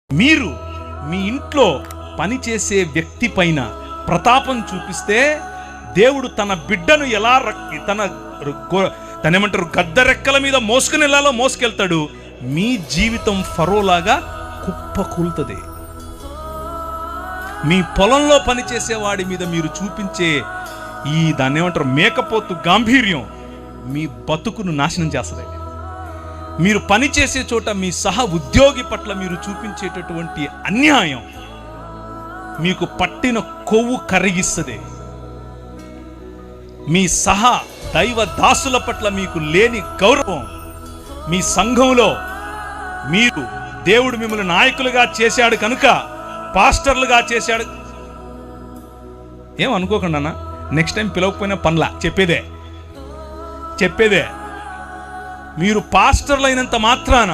మీరు మీ ఇంట్లో పనిచేసే వ్యక్తి పైన ప్రతాపం చూపిస్తే దేవుడు తన బిడ్డను ఎలా తనేమంటారు గద్దరెక్కల మీద మోసుకుని వెళ్ళాలో మోసుకెళ్తాడు. మీ జీవితం ఫరోలాగా కుప్పకూలుతుంది. మీ పొలంలో పనిచేసేవాడి మీద మీరు చూపించే ఈ దాన్ని ఏమంటారు మేకపోతు గాంభీర్యం మీ బతుకును నాశనం చేస్తుంది. మీరు పనిచేసే చోట మీ సహ ఉద్యోగి పట్ల మీరు చూపించేటటువంటి అన్యాయం మీకు పట్టిన కొవ్వు కరిగిస్తుంది. మీ సహ దైవ దాసుల పట్ల మీకు లేని గౌరవం, మీ సంఘంలో మీరు దేవుడు మిమ్మల్ని నాయకులుగా చేశాడు కనుక పాస్టర్లుగా చేశాడు ఏమనుకోకుండా అన్న, నెక్స్ట్ టైం పిలవకపోయినా పనుల చెప్పేదే మీరు పాస్టర్లైనంత మాత్రాన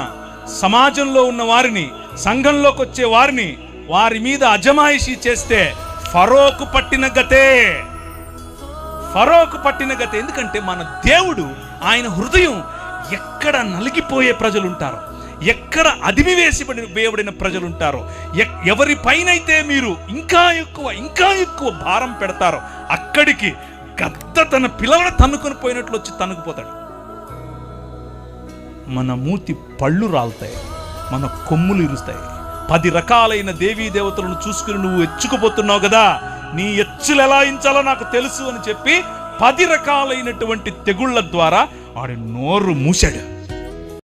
సమాజంలో ఉన్న వారిని, సంఘంలోకి వచ్చే వారిని వారి మీద అజమాయిషీ చేస్తే ఫరోకు పట్టిన గతే. ఎందుకంటే మన దేవుడు, ఆయన హృదయం ఎక్కడ నలిగిపోయే ప్రజలు ఉంటారో, ఎక్కడ వేయబడిన ప్రజలు ఉంటారో, ఎవరిపైనైతే మీరు ఇంకా ఎక్కువ భారం పెడతారో అక్కడికి గద్ద తన పిల్లలను తన్నుకొని పోయినట్లు వచ్చి తన్నుకుపోతాడు. మన మూతి పళ్ళు రాలుతాయి, మన కొమ్ములు ఇరుస్తాయి. 10 రకాలైన దేవీ దేవతలను చూసుకుని నువ్వు ఎచ్చుకుపోతున్నావు కదా, నీ ఎచ్చులు ఎలా ఇంచాలో నాకు తెలుసు అని చెప్పి 10 రకాలైనటువంటి తెగుళ్ల ద్వారా వాడి నోరు మూసాడు.